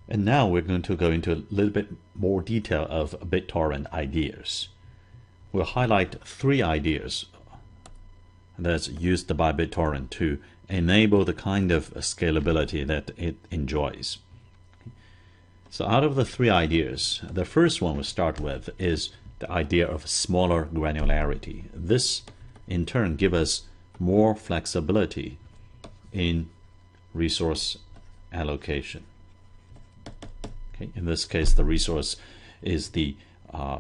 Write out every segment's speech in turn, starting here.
And now we're going to go into a little bit more detail of BitTorrent ideas. We'll highlight 3 ideas that's used by BitTorrent to enable the kind of scalability that it enjoys. So out of the 3 ideas, the first one we'll start with is the idea of smaller granularity. This in turn gives us more flexibility in resource allocation. Okay. In this case, the resource is the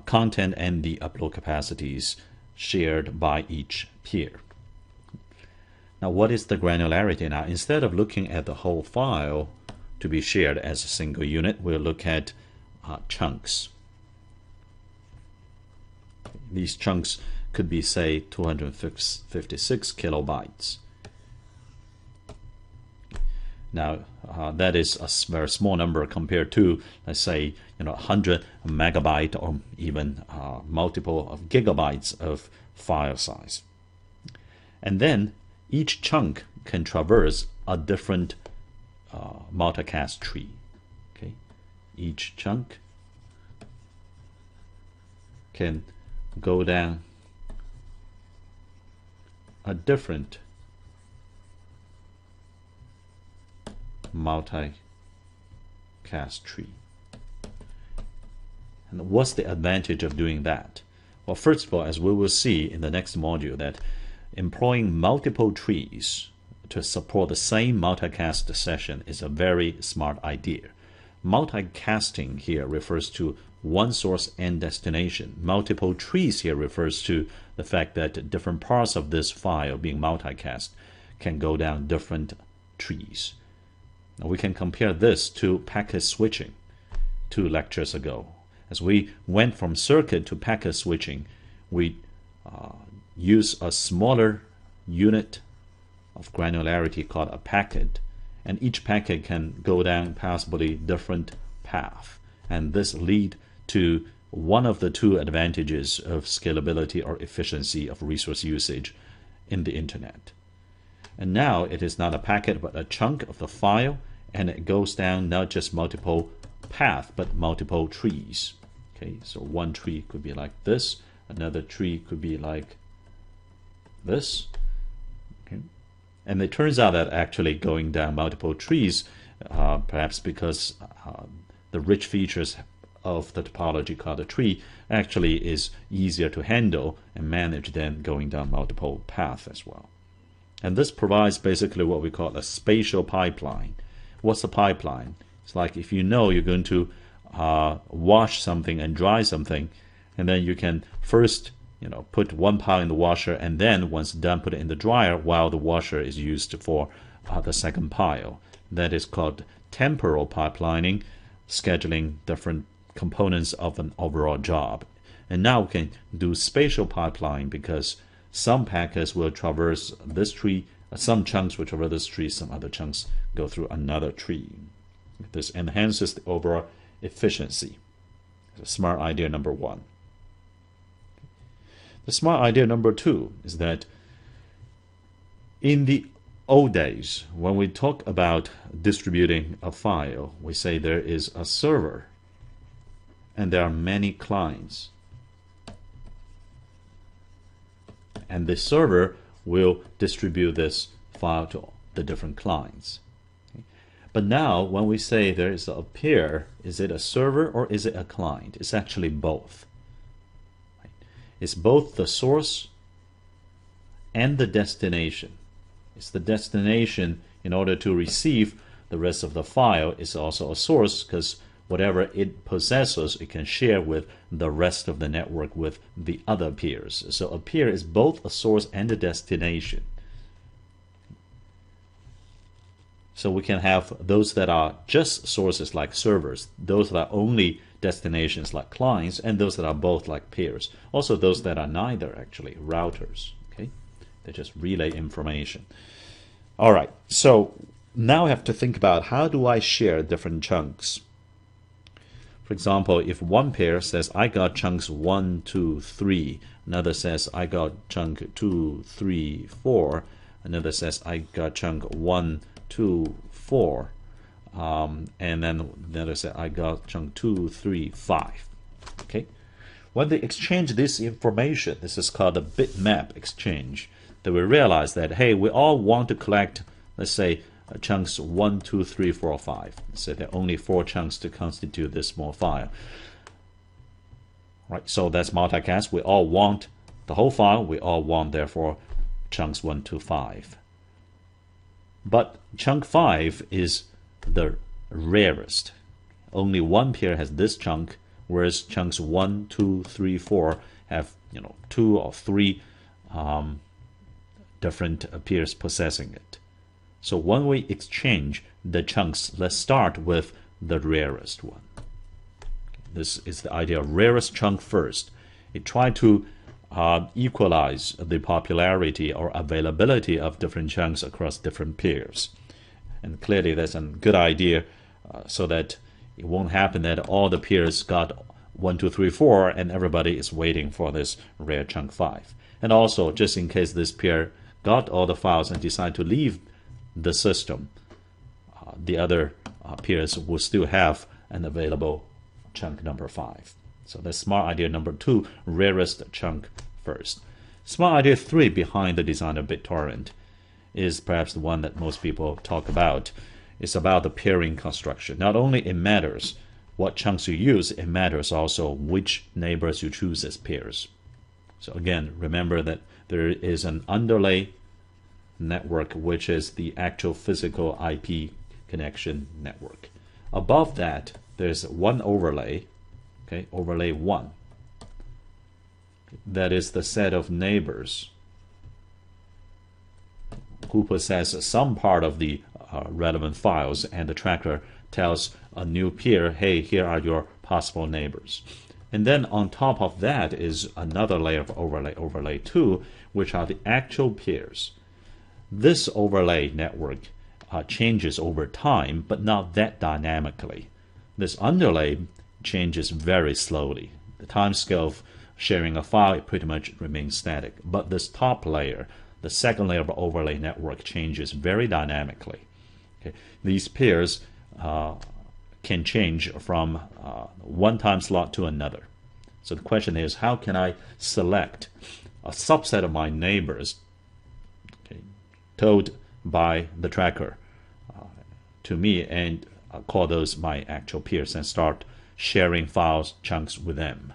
content and the upload capacities shared by each peer. Now, what is the granularity? Now, instead of looking at the whole file to be shared as a single unit, we'll look at chunks. These chunks could be, say, 256 kilobytes. Now, that is a very small number compared to, let's say, 100 megabyte or even multiple of gigabytes of file size. And then each chunk can traverse a different multicast tree. Okay, each chunk can go down a different multicast tree. And what's the advantage of doing that? Well, first of all, as we will see in the next module, that employing multiple trees to support the same multicast session is a very smart idea. Multicasting here refers to one source and destination. Multiple trees here refers to the fact that different parts of this file being multicast can go down different trees. Now we can compare this to packet switching 2 lectures ago. As we went from circuit to packet switching, we use a smaller unit of granularity called a packet, and each packet can go down possibly different path, and this lead to one of the 2 advantages of scalability or efficiency of resource usage in the internet. And now it is not a packet but a chunk of the file, and it goes down not just multiple paths but multiple trees. Okay, so one tree could be like this, another tree could be like this. Okay. And it turns out that actually going down multiple trees, perhaps because the rich features of the topology called a tree actually is easier to handle and manage than going down multiple paths as well. And this provides basically what we call a spatial pipeline. What's a pipeline? It's like if you know you're going to wash something and dry something, and then you can first put one pile in the washer, and then once done put it in the dryer while the washer is used for the second pile. That is called temporal pipelining, scheduling different components of an overall job. And now we can do spatial pipeline because some packets will traverse this tree, some chunks will traverse this tree, some other chunks go through another tree. This enhances the overall efficiency. Smart idea number 1. The smart idea number 2 is that in the old days, when we talk about distributing a file, we say there is a server and there are many clients. And the server will distribute this file to the different clients. Okay. But now when we say there is a peer, is it a server or is it a client? It's actually both. Right. It's both the source and the destination. It's the destination in order to receive the rest of the file. Is also a source because whatever it possesses, it can share with the rest of the network with the other peers. So a peer is both a source and a destination. So we can have those that are just sources like servers, those that are only destinations like clients, and those that are both like peers. Also those that are neither, actually, routers. Okay, they just relay information. All right, so now I have to think about how do I share different chunks. For example, if one pair says I got chunks 1, 2, 3, another says I got chunk 2, 3, 4, another says I got chunk 1, 2, 4, and then let's say I got chunk 2, 3, 5. Okay, when they exchange this information, this is called a bitmap exchange. They will realize that, hey, we all want to collect, let's say, chunks 1, 2, 3, 4, 5. So there are only 4 chunks to constitute this small file. Right, so that's multicast. We all want the whole file. We all want, therefore, chunks 1 to 5. But chunk 5 is the rarest. Only one pair has this chunk, whereas chunks 1, 2, 3, 4 have 2 or 3 different pairs possessing it. So when we exchange the chunks, let's start with the rarest one. This is the idea of rarest chunk first. It tries to equalize the popularity or availability of different chunks across different pairs. And clearly that's a good idea, so that it won't happen that all the pairs got 1, 2, 3, 4 and everybody is waiting for this rare chunk 5. And also, just in case this pair got all the files and decide to leave the system, the other pairs will still have an available chunk number 5. So that's smart idea number 2, rarest chunk first. Smart idea 3 behind the design of BitTorrent is perhaps the one that most people talk about. It's about the pairing construction. Not only it matters what chunks you use, it matters also which neighbors you choose as pairs. So again, remember that there is an underlay network, which is the actual physical IP connection network. Above that, there's one overlay, okay, overlay 1. That is the set of neighbors who possess some part of the relevant files, and the tracker tells a new peer, hey, here are your possible neighbors. And then on top of that is another layer of overlay 2, which are the actual peers. This overlay network changes over time, but not that dynamically. This underlay changes very slowly. The time scale of sharing a file pretty much remains static. But this top layer, the second layer of overlay network, changes very dynamically. Okay. These pairs can change from one time slot to another. So the question is, how can I select a subset of my neighbors, okay, told by the tracker to me, and call those my actual peers and start sharing files chunks with them?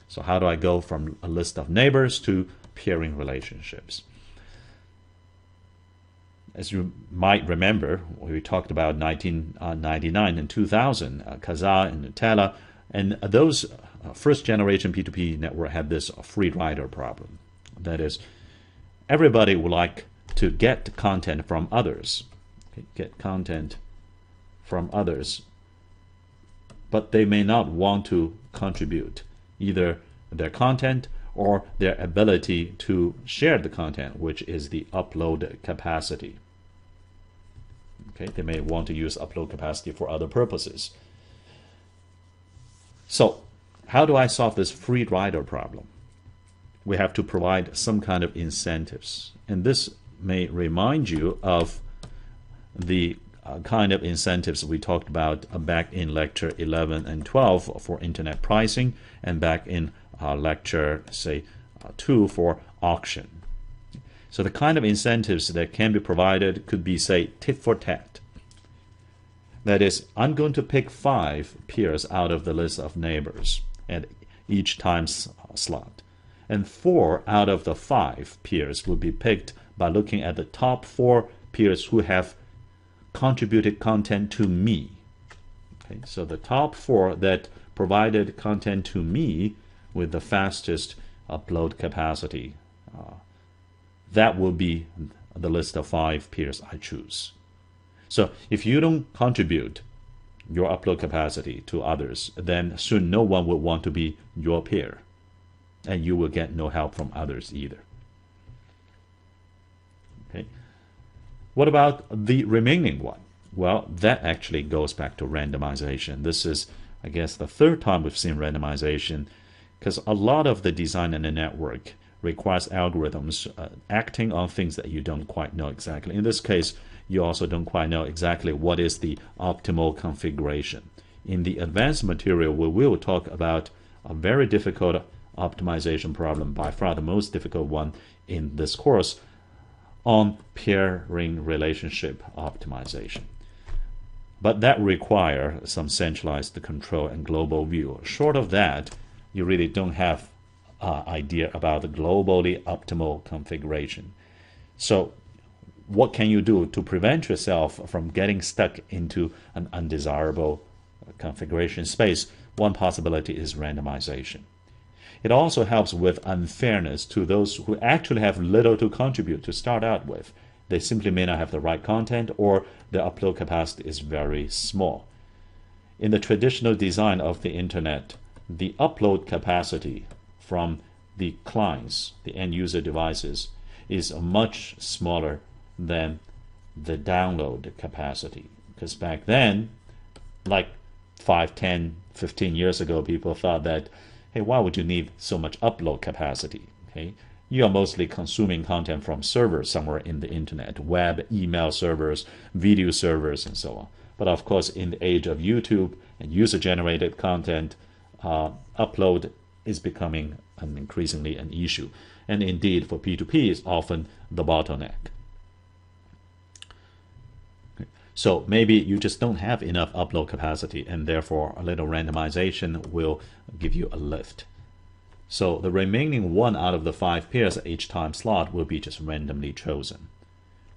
So how do I go from a list of neighbors to pairing relationships? As you might remember, we talked about 1999 and 2000, Kazaa and Nutella, and those first generation P2P network had this free rider problem. That is, everybody would like to get content from others, okay, get content from others, but they may not want to contribute either their content or their ability to share the content, which is the upload capacity. Okay, they may want to use upload capacity for other purposes. So how do I solve this free rider problem? We have to provide some kind of incentives. And this may remind you of the kind of incentives we talked about back in lecture 11 and 12 for internet pricing, and back in lecture, say, 2 for auction. So the kind of incentives that can be provided could be, say, tit for tat. That is, I'm going to pick 5 peers out of the list of neighbors at each time slot. And 4 out of the 5 peers will be picked by looking at the top 4 peers who have contributed content to me. Okay, so the top 4 that provided content to me with the fastest upload capacity, that will be the list of 5 peers I choose. So if you don't contribute your upload capacity to others, then soon no one will want to be your peer, and you will get no help from others either. Okay. What about the remaining one? Well, that actually goes back to randomization. This is, I guess, the third time we've seen randomization, because a lot of the design in a network requires algorithms acting on things that you don't quite know exactly. In this case, you also don't quite know exactly what is the optimal configuration. In the advanced material, we will talk about a very difficult optimization problem, by far the most difficult one in this course, on peer-ring relationship optimization. But that requires some centralized control and global view. Short of that, you really don't have an idea about the globally optimal configuration. So what can you do to prevent yourself from getting stuck into an undesirable configuration space? One possibility is randomization. It also helps with unfairness to those who actually have little to contribute to start out with. They simply may not have the right content, or their upload capacity is very small. In the traditional design of the internet, the upload capacity from the clients, the end user devices, is much smaller than the download capacity. Because back then, like 5, 10, 15 years ago, people thought that, hey, why would you need so much upload capacity? Okay, you are mostly consuming content from servers somewhere in the internet, web, email servers, video servers, and so on. But of course, in the age of YouTube and user-generated content, upload is becoming increasingly an issue. And indeed, for P2P, it's often the bottleneck. So maybe you just don't have enough upload capacity, and therefore a little randomization will give you a lift. So the remaining 1 out of the 5 pairs at each time slot will be just randomly chosen.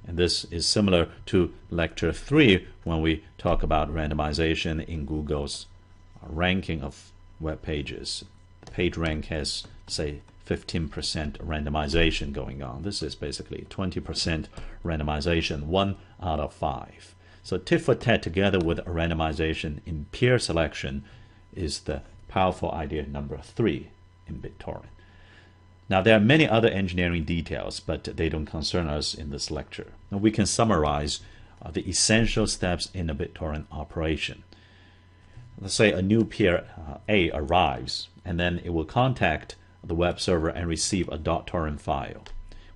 And this is similar to lecture 3 when we talk about randomization in Google's ranking of web pages. The PageRank has, say, 15% randomization going on. This is basically 20% randomization, 1 out of 5. So tit for tat together with randomization in peer selection is the powerful idea number 3 in BitTorrent. Now, there are many other engineering details, but they don't concern us in this lecture. Now, we can summarize the essential steps in a BitTorrent operation. Let's say a new peer A arrives, and then it will contact the web server and receive a .torrent file,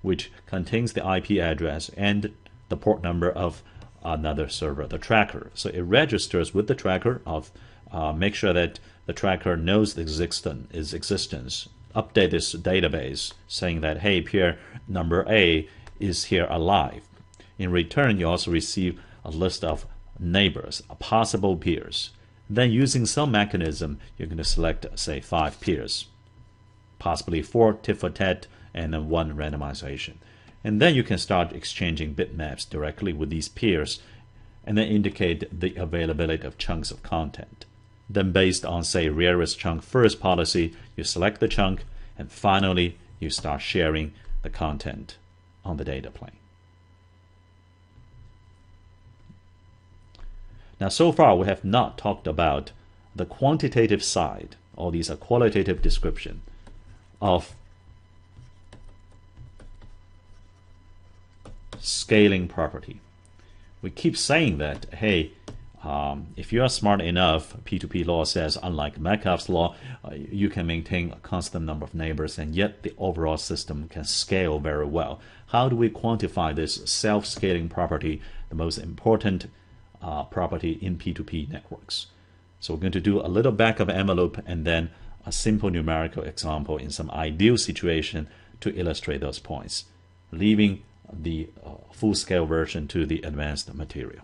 which contains the IP address and the port number of another server, the tracker. So it registers with the tracker of make sure that the tracker knows its existence, update this database saying that, hey, peer number A is here alive. In return, you also receive a list of neighbors, possible peers. Then using some mechanism, you're going to select, say, 5 peers, possibly 4 tit for tat, and then 1 randomization. And then you can start exchanging bitmaps directly with these peers and then indicate the availability of chunks of content. Then based on, say, rarest chunk first policy, you select the chunk, and finally you start sharing the content on the data plane. Now, so far we have not talked about the quantitative side, or these are qualitative description of scaling property. We keep saying that, hey, if you are smart enough, P2P law says, unlike Metcalfe's law, you can maintain a constant number of neighbors, and yet the overall system can scale very well. How do we quantify this self-scaling property, the most important property in P2P networks? So we're going to do a little back of envelope and then a simple numerical example in some ideal situation to illustrate those points, leaving the full-scale version to the advanced material.